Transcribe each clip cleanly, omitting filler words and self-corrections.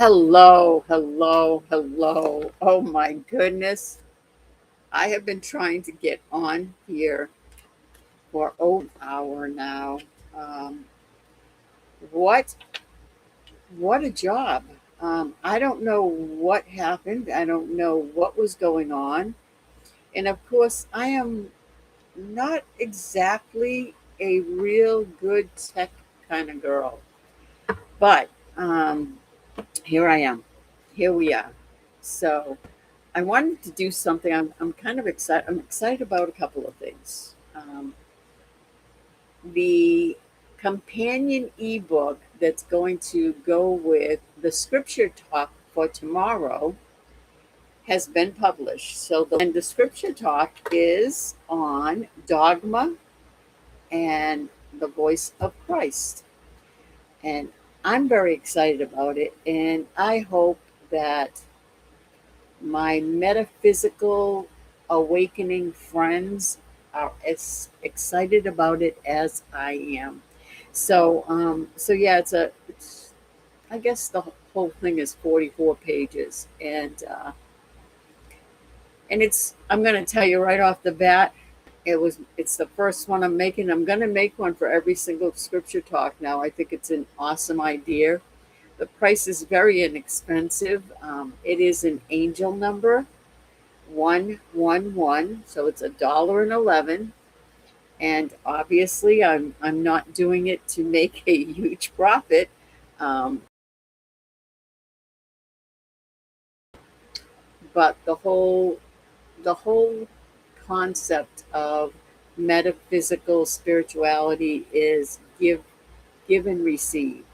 Hello, hello, hello. Oh my goodness. I have been trying to get on here for over an hour now. Um, what what a job. I don't know what happened. I don't know what was going on. And of course, I am not exactly a real good tech kind of girl. But here I am. Here we are. So I wanted to do something. I'm kind of excited. I'm excited about a couple of things. The companion ebook that's going to go with the scripture talk for tomorrow has been published. The scripture talk is on dogma and the voice of Christ. And I'm very excited about it. And I hope that my metaphysical awakening friends are as excited about it as I am. So yeah, I guess the whole thing is 44 pages, and I'm going to tell you right off the bat, it's the first one I'm making. I'm going to make one for every single scripture talk now. I think it's an awesome idea. The price is very inexpensive. It is an angel number 111, so it's $1.11. And obviously, I'm not doing it to make a huge profit. Um, but the whole concept of metaphysical spirituality is give and receive.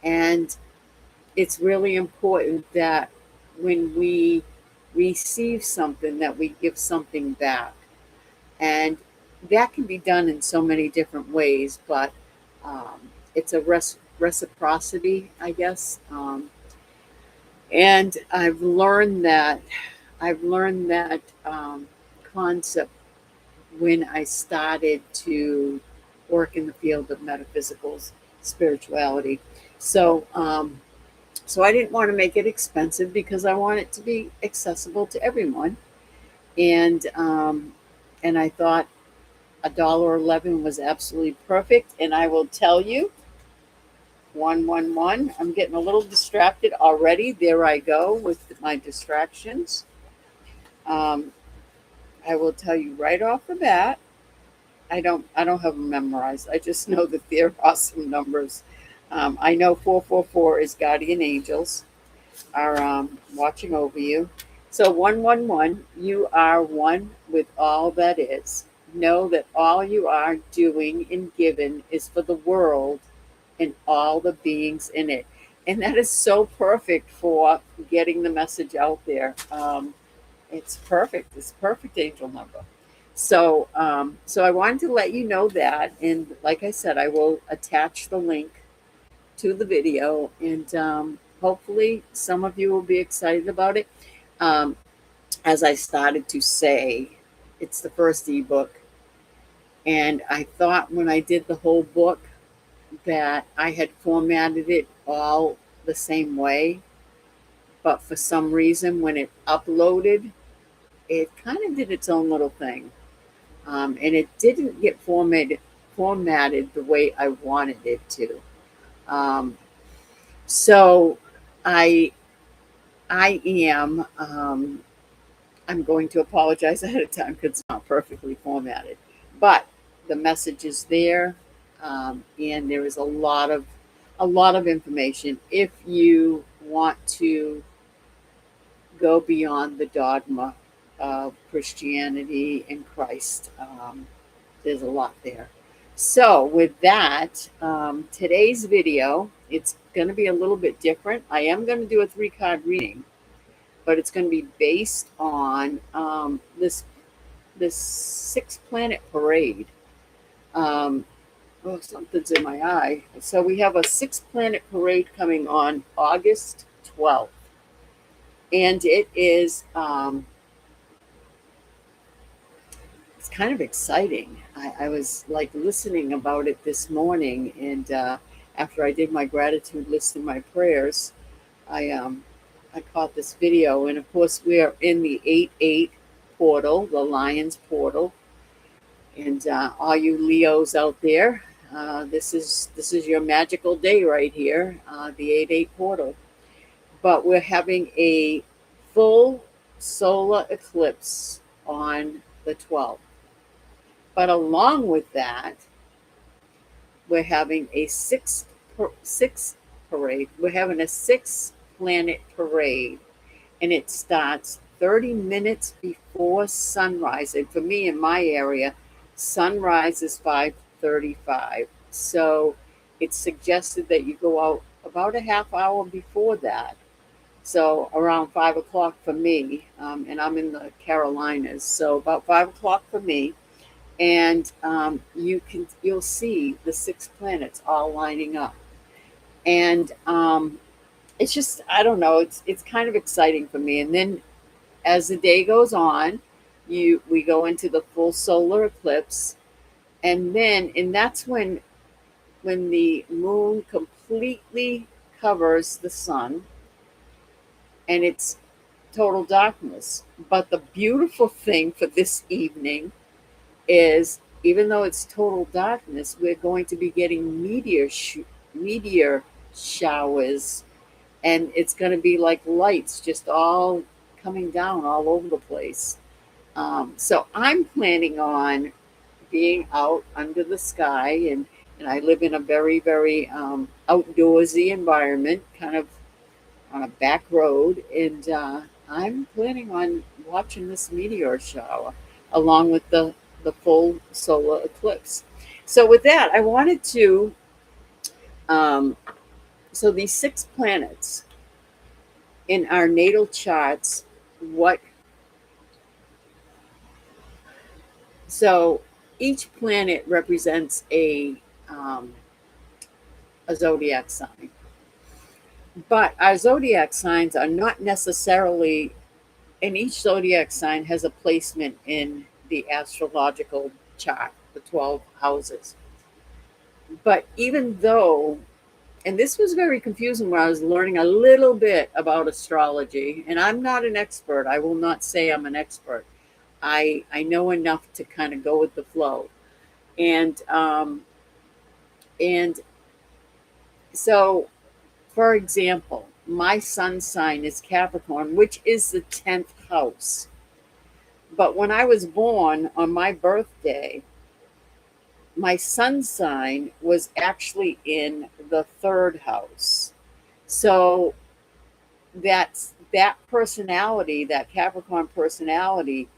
And it's really important that when we receive something, that we give something back. And that can be done in so many different ways, but it's a reciprocity, I guess. And I've learned that concept when I started to work in the field of metaphysical spirituality. So, so I didn't want to make it expensive because I want it to be accessible to everyone. And I thought $1.11 was absolutely perfect. And I will tell you, 111. I'm getting a little distracted already. There I go with my distractions. Um, I will tell you right off the bat. I don't have them memorized. I just know that they're awesome numbers. I know 444 is guardian angels are watching over you. So 111, you are one with all that is. Know that all you are doing and given is for the world and all the beings in it. And that is so perfect for getting the message out there. It's perfect. It's a perfect angel number. So I wanted to let you know that. And like I said, I will attach the link to the video, and hopefully some of you will be excited about it. Um, as I started to say, it's the first ebook, and I thought when I did the whole book that I had formatted it all the same way, but for some reason, when it uploaded, it kind of did its own little thing, and it didn't get formatted the way I wanted it to. Um, so I I am. I'm going to apologize ahead of time because it's not perfectly formatted, but the message is there, and there is a lot of information. If you want to go beyond the dogma of Christianity and Christ, there's a lot there. So with that, today's video, it's going to be a little bit different. I am going to do a 3 card reading, but it's going to be based on this 6 planet parade. Um, oh, something's in my eye. So we have a 6 planet parade coming on August 12th, and it's kind of exciting. I was like listening about it this morning, and after I did my gratitude list and my prayers. I caught this video, and of course we are in the 8-8 portal, the Lion's portal, and all you Leos out there, this is your magical day right here, the 8-8 portal. But we're having a full solar eclipse on the 12th. But along with that, we're having a six parade. We're having a 6-planet parade, and it starts 30 minutes before sunrise. And for me in my area, sunrise is 5:35. So it's suggested that you go out about a half hour before that. So around 5 o'clock for me, and I'm in the Carolinas. So about 5 o'clock for me, and you'll see the 6 planets all lining up, and it's just, I don't know, it's kind of exciting for me. And then as the day goes on, we go into the full solar eclipse, and that's when the moon completely covers the sun, and it's total darkness. But the beautiful thing for this evening is, even though it's total darkness, we're going to be getting meteor showers, and it's going to be like lights just all coming down all over the place. So I'm planning on being out under the sky, and I live in a very, very outdoorsy environment, kind of on a back road, and I'm planning on watching this meteor shower along with the full solar eclipse. So with that, I wanted to, so these 6 planets in our natal charts, so each planet represents a zodiac sign. But our zodiac signs are not necessarily, and each zodiac sign has a placement in the astrological chart, the 12 houses. But even though, and this was very confusing when I was learning a little bit about astrology, and I'm not an expert. I will not say I'm an expert. I know enough to kind of go with the flow. And so, for example, my sun sign is Capricorn, which is the 10th house. But when I was born on my birthday, my sun sign was actually in the 3rd house. So that personality, that Capricorn personality,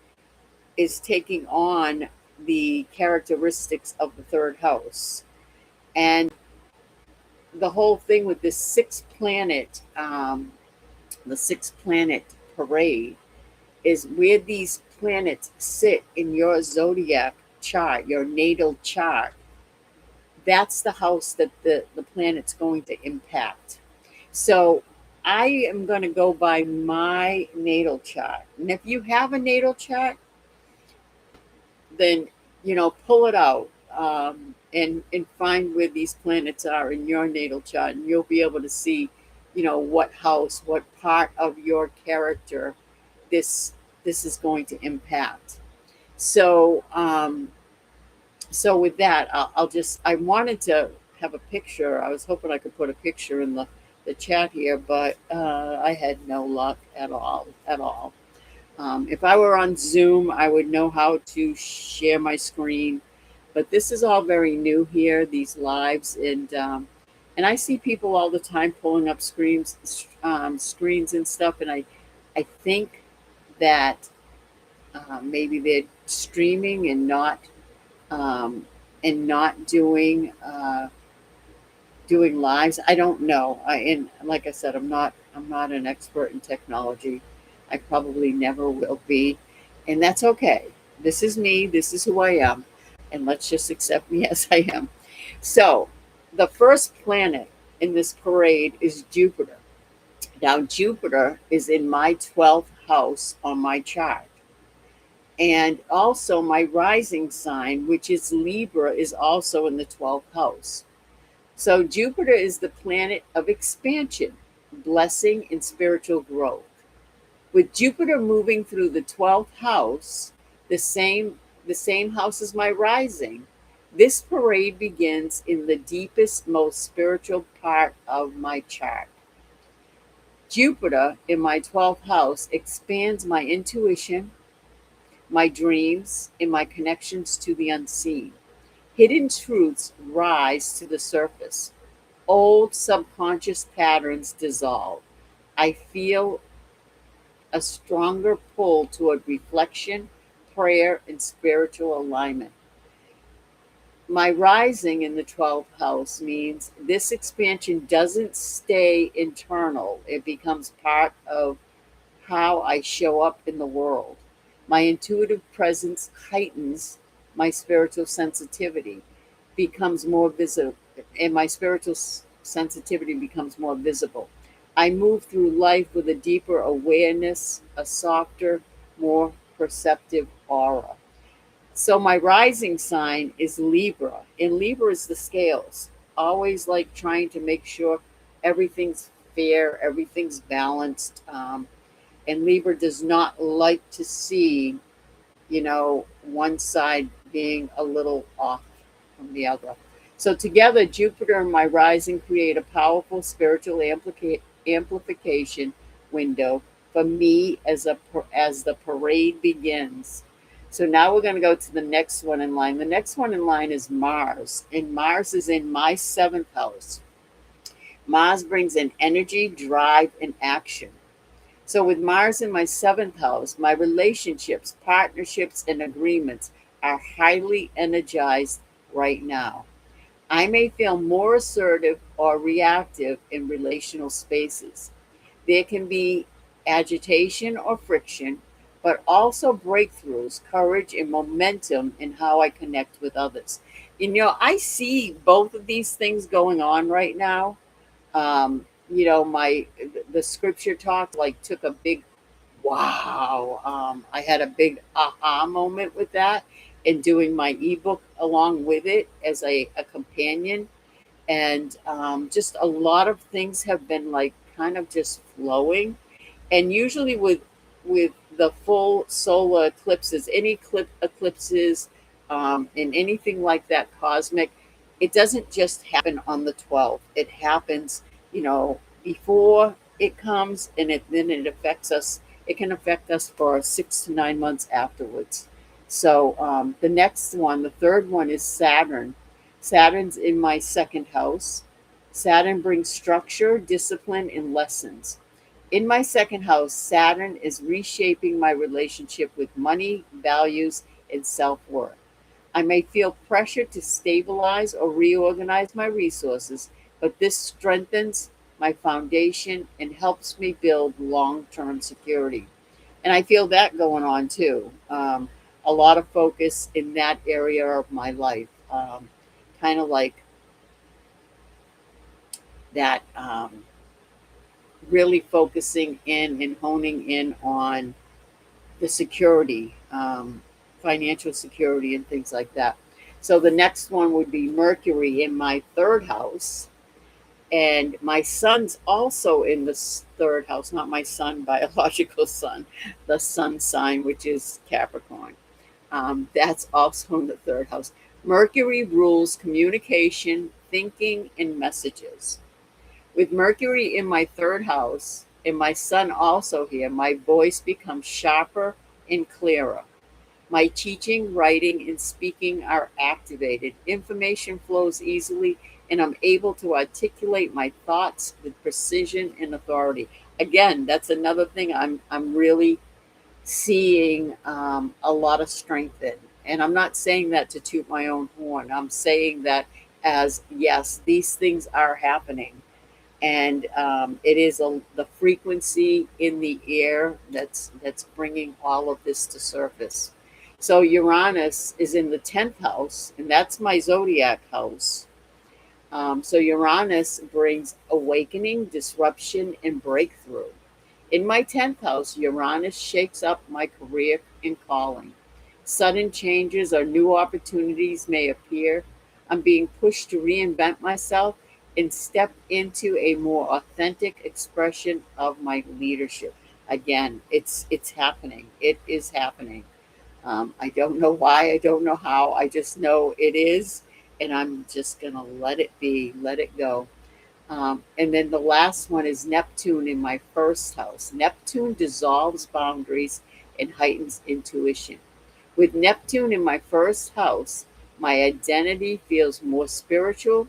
is taking on the characteristics of the 3rd house. And the whole thing with this the 6-planet parade, is where these planets sit in your zodiac chart, your natal chart. That's the house that the planet's going to impact. So I am going to go by my natal chart. And if you have a natal chart, then, pull it out, and find where these planets are in your natal chart, and you'll be able to see, what house, what part of your character this is going to impact. So so with that, I wanted to have a picture. I was hoping I could put a picture in the chat here, but I had no luck at all. If I were on Zoom, I would know how to share my screen, but this is all very new here, these lives, and I see people all the time pulling up screens and stuff, and I think that maybe they're streaming and not doing lives. I don't know. And like I said, I'm not an expert in technology. I probably never will be, and that's okay. This is me. This is who I am, and let's just accept me as I am. So, the first planet in this parade is Jupiter. Now, Jupiter is in my 12th house on my chart. And also my rising sign, which is Libra, is also in the 12th house. So Jupiter is the planet of expansion. blessing, and spiritual growth. With Jupiter moving through the 12th house, the same the same house as my rising, this parade begins in the deepest, most spiritual part of my chart. Jupiter in my 12th house expands my intuition, my dreams, and my connections to the unseen. Hidden truths rise to the surface. Old subconscious patterns dissolve. I feel a stronger pull toward reflection, prayer, and spiritual alignment. My rising in the 12th house means this expansion doesn't stay internal, it becomes part of how I show up in the world. My intuitive presence heightens my spiritual sensitivity, becomes more visible, and my spiritual sensitivity becomes more visible. I move through life with a deeper awareness, a softer, more perceptive aura. So my rising sign is Libra, and Libra is the scales. Always like trying to make sure everything's fair, everything's balanced. And Libra does not like to see, one side being a little off from the other. So together, Jupiter and my rising create a powerful spiritual amplification window for me as the parade begins. So now we're going to go to the next one in line. The next one in line is Mars, and Mars is in my seventh house. Mars brings in energy, drive, and action. So, with Mars in my seventh house, my relationships, partnerships, and agreements are highly energized right now. I may feel more assertive or reactive in relational spaces. There can be agitation or friction, but also breakthroughs, courage, and momentum in how I connect with others. I see both of these things going on right now. My the scripture talk like took a big wow. I had a big aha moment with that and doing my ebook along with it as a companion. And just a lot of things have been like kind of just flowing. And usually with the full solar eclipses, any eclipses, and anything like that cosmic, it doesn't just happen on the 12th. It happens, before it comes, and then it affects us. It can affect us for 6 to 9 months afterwards. So the next one, the third one, is Saturn. Saturn's in my second house. Saturn brings structure, discipline, and lessons. In my second house, Saturn is reshaping my relationship with money, values, and self worth. I may feel pressure to stabilize or reorganize my resources, but this strengthens my foundation and helps me build long term security. And I feel that going on too. A lot of focus in that area of my life. Kind of like that. Really focusing in and honing in on the security, financial security, and things like that. So the next one would be Mercury in my third house. And my son's also in the third house, not my son, biological son, the sun sign, which is Capricorn. That's also in the third house. Mercury rules communication, thinking, and messages. With Mercury in my third house and my sun also here, my voice becomes sharper and clearer. My teaching, writing, and speaking are activated. Information flows easily, and I'm able to articulate my thoughts with precision and authority. Again, that's another thing I'm really seeing a lot of strength in. And I'm not saying that to toot my own horn. I'm saying that as yes, these things are happening, and it is the frequency in the air that's bringing all of this to surface. So Uranus is in the 10th house, and that's my zodiac house. So Uranus brings awakening, disruption, and breakthrough. In my 10th house, Uranus shakes up my career and calling. Sudden changes or new opportunities may appear. I'm being pushed to reinvent myself, and step into a more authentic expression of my leadership. Again, it's happening. It is happening. I don't know why. I don't know how. I just know it is, and I'm just gonna let it be. Let it go. And then the last one is Neptune in my first house. Neptune dissolves boundaries and heightens intuition. With Neptune in my first house, my identity feels more spiritual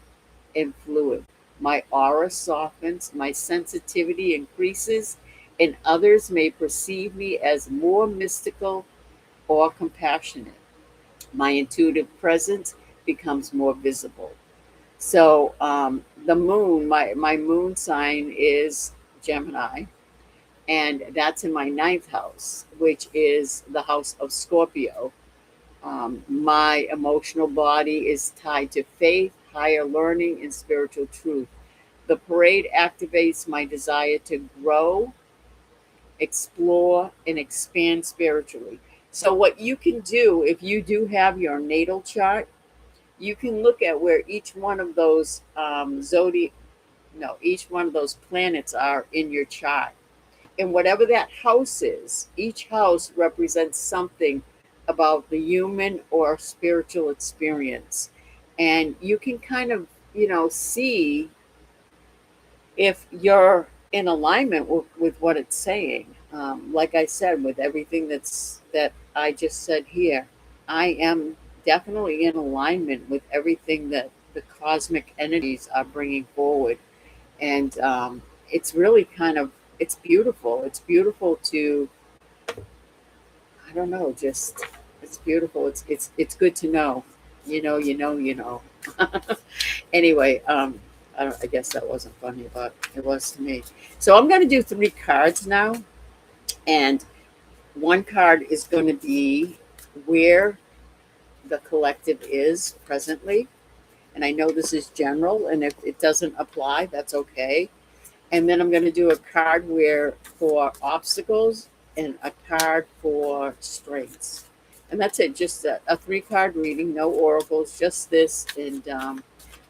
and fluid. My aura softens, my sensitivity increases, and others may perceive me as more mystical or compassionate. My intuitive presence becomes more visible. So the moon, my moon sign is Gemini, and that's in my ninth house, which is the house of Scorpio. My emotional body is tied to faith, higher learning, and spiritual truth. The parade activates my desire to grow, explore, and expand spiritually. So, what you can do if you do have your natal chart, you can look at where each one of those zodiac, no, each one of those planets are in your chart. And whatever that house is, each house represents something about the human or spiritual experience. And you can kind of, see if you're in alignment with what it's saying. Like I said, with everything that I just said here, I am definitely in alignment with everything that the cosmic entities are bringing forward, and it's really kind of it's beautiful. It's beautiful to I don't know, just it's beautiful. It's good to know. You know. Anyway, I guess that wasn't funny, but it was to me. So I'm going to do three cards now, and one card is going to be where the collective is presently. And I know this is general, and if it doesn't apply, that's okay. And then I'm going to do a card where for obstacles and a card for strengths. And that's it, just a three card reading, no oracles, just this and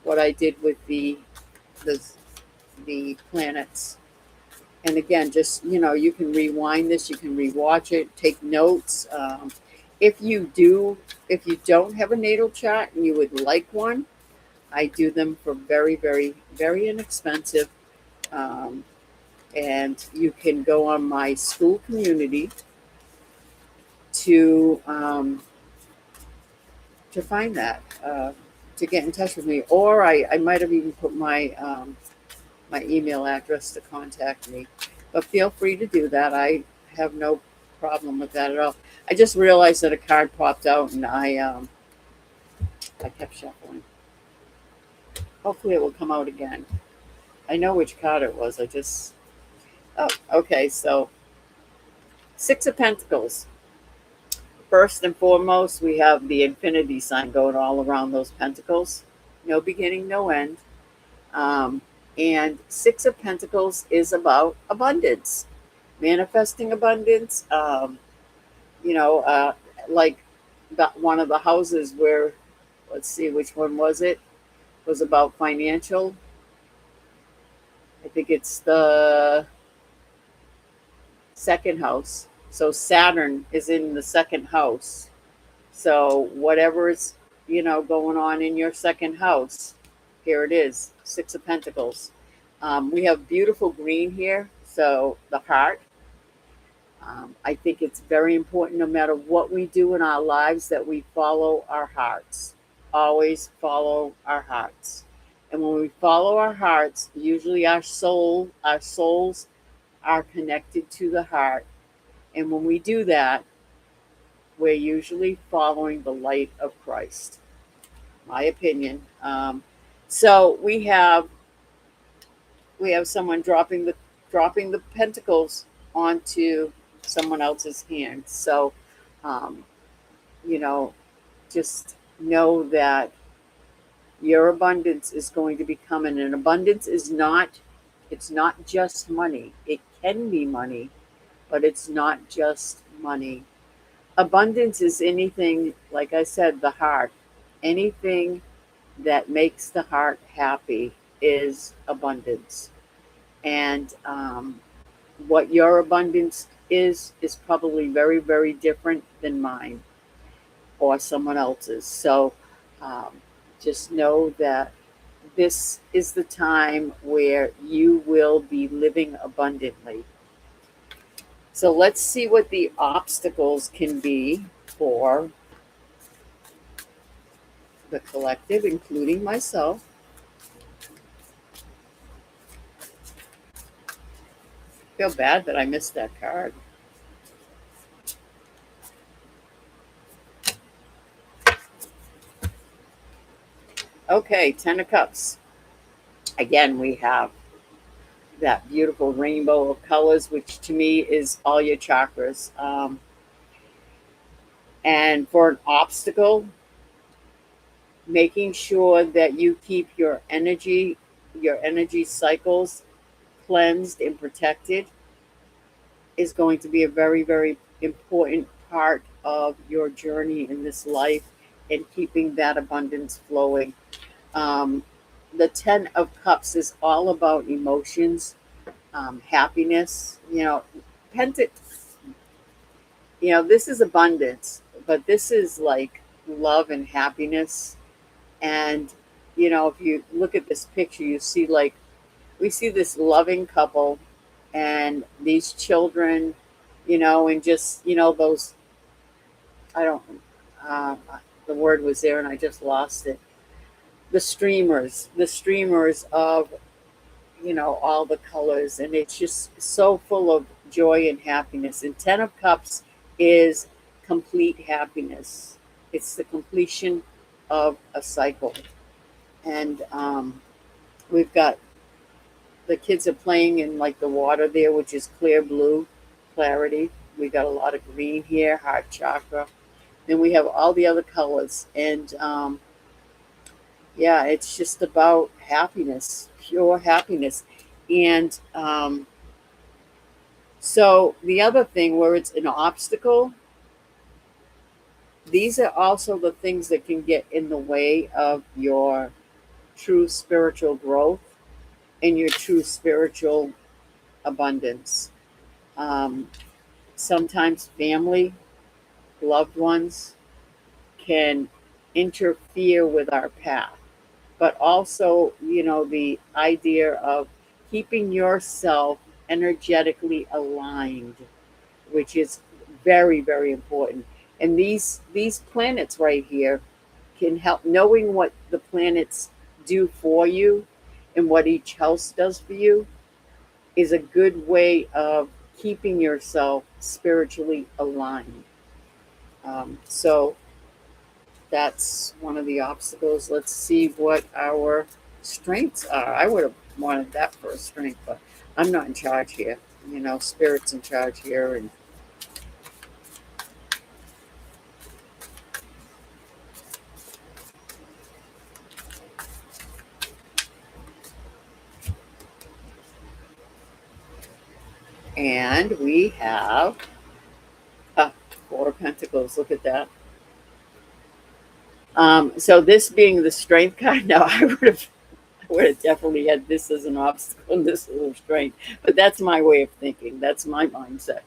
what I did with the, the planets. And again, just, you can rewind this, you can rewatch it, take notes. If you do, if you don't have a natal chart and you would like one, I do them for very, very, very inexpensive. Um, and you can go on my school community to find that to get in touch with me, or I might have even put my email address to contact me. But feel free to do that. I have no problem with that at all. I just realized that a card popped out, and I kept shuffling. Hopefully, it will come out again. I know which card it was. Oh, okay. So Six of Pentacles. First and foremost, we have the infinity sign going all around those pentacles. No beginning, no end. And Six of Pentacles is about abundance, manifesting abundance. You know, like one of the houses where, let's see, which one was it? Was about financial. I think it's the second house. So Saturn is in the second house. So whatever is, going on in your second house, here it is, Six of Pentacles. We have beautiful green here, so the heart. I think it's very important, no matter what we do in our lives, that we follow our hearts. Always follow our hearts. And when we follow our hearts, usually our souls are connected to the heart. And when we do that, we're usually following the light of Christ. My opinion. So we have someone dropping the pentacles onto someone else's hand. So, um, you know, just know that your abundance is going to be coming. And abundance is not, it's not just money. It can be money, but it's not just money. Abundance is anything, like I said, the heart. Anything that makes the heart happy is abundance. And what your abundance is probably very, very different than mine or someone else's. So um, just know that this is the time where you will be living abundantly. So let's see what the obstacles can be for the collective, including myself. I feel bad that I missed that card. Okay, Ten of Cups. Again, we have that beautiful rainbow of colors, which to me is all your chakras. And for an obstacle, making sure that you keep your energy cycles cleansed and protected is going to be a very, very important part of your journey in this life and keeping that abundance flowing. Um, the Ten of Cups is all about emotions, happiness. Penta, this is abundance, but this is like love and happiness. And, if you look at this picture, you see like we see this loving couple and these children, and just, those, I don't, uh, the word was there and I just lost it. The streamers of, all the colors. And it's just so full of joy and happiness. And Ten of Cups is complete happiness, it's the completion of a cycle. And we've got the kids are playing in like the water there, which is clear blue, clarity. We got a lot of green here, heart chakra. Then we have all the other colors. And yeah, it's just about happiness, pure happiness. And so the other thing where it's an obstacle, these are also the things that can get in the way of your true spiritual growth and your true spiritual abundance. Um, Sometimes family, loved ones can interfere with our path, but also, the idea of keeping yourself energetically aligned, which is very, very important. And these planets right here can help. Knowing what the planets do for you and what each house does for you is a good way of keeping yourself spiritually aligned. So that's one of the obstacles. Let's see what our strengths are. I would have wanted that for a strength, but I'm not in charge here. Spirit's in charge here. And we have Four of Pentacles. Look at that. So this being the strength card, now I would have definitely had this as an obstacle and this as a strength. But that's my way of thinking. That's my mindset.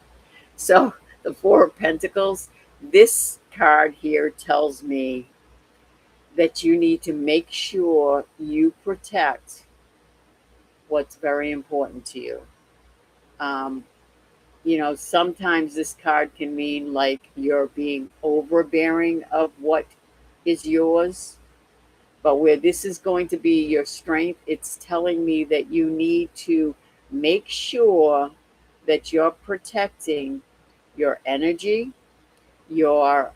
So the Four of Pentacles, this card here tells me that you need to make sure you protect what's very important to you. Um, sometimes this card can mean like you're being overbearing of what is yours. But where this is going to be your strength, it's telling me that you need to make sure that you're protecting your energy, your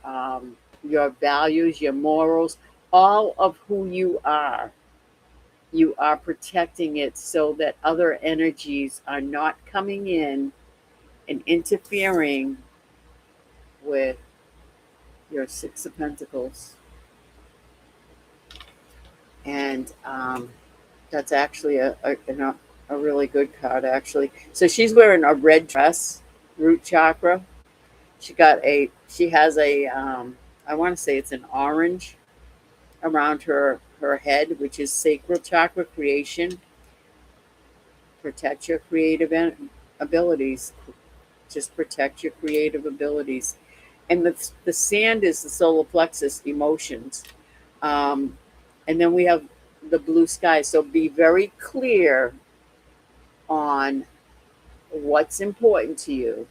values, your morals, all of who you are. You are protecting it so that other energies are not coming in and interfering with your Six of Pentacles. And that's actually a really good card, actually. So she's wearing a red dress, root chakra. She has a, I want to say it's an orange around her her head, which is sacral chakra creation. Protect your creative abilities. Just protect your creative abilities. And the sand is the solar plexus, emotions. Um, and then we have the blue sky. So be very clear on what's important to you,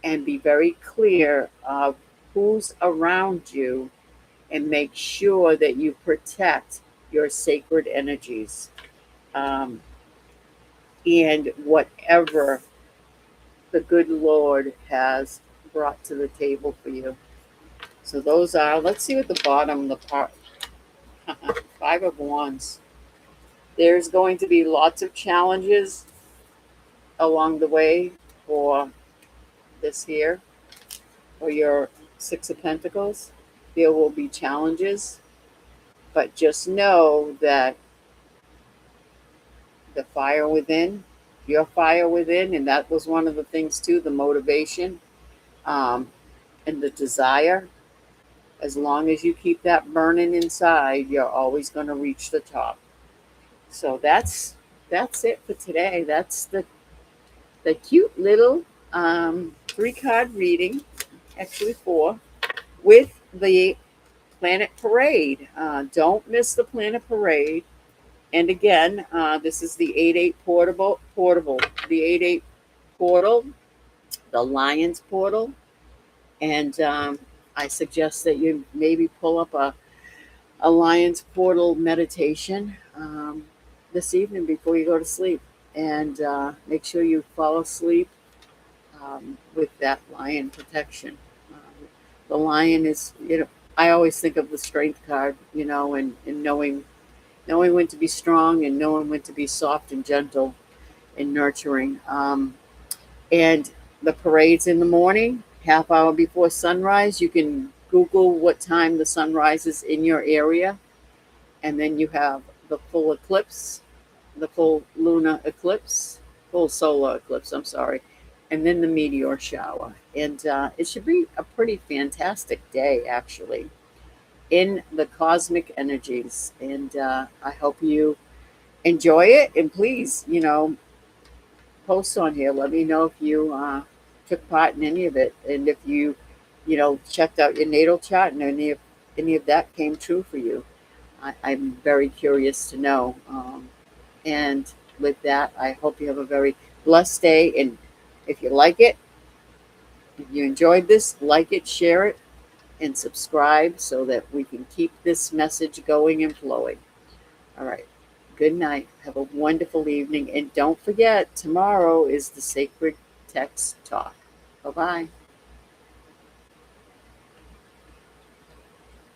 and be very clear of who's around you, and make sure that you protect your sacred energies, um, and whatever the good Lord has brought to the table for you. So those are, let's see what the bottom, the part, Five of Wands. There's going to be lots of challenges along the way for this year, for your Six of Pentacles. There will be challenges, but just know that the fire within, your fire within, and that was one of the things too, the motivation, um, and the desire. As long as you keep that burning inside, you're always going to reach the top. So that's it for today. That's the cute little 3 card reading, actually 4, with the Planet Parade. Don't miss the Planet Parade. And again, this is the 8-8 portable, the 8-8 portal, the Lions portal. And I suggest that you maybe pull up a Lions portal meditation this evening before you go to sleep. And make sure you fall asleep with that lion protection. The lion is, I always think of the strength card, and knowing when to be strong and knowing when to be soft and gentle and nurturing. And the parade's in the morning, half hour before sunrise. You can Google what time the sun rises in your area. And then you have the full eclipse, the full lunar eclipse, full solar eclipse, I'm sorry, and then the meteor shower. And it should be a pretty fantastic day, actually, in the cosmic energies. And I hope you enjoy it. And please, post on here. Let me know if you took part in any of it, and if you, checked out your natal chart and any of that came true for you. I'm very curious to know. And with that, I hope you have a very blessed day. And if you like it, if you enjoyed this, like it, share it, and subscribe so that we can keep this message going and flowing. All right. Good night. Have a wonderful evening. And don't forget, tomorrow is the Sacred Text Talk. Bye-bye.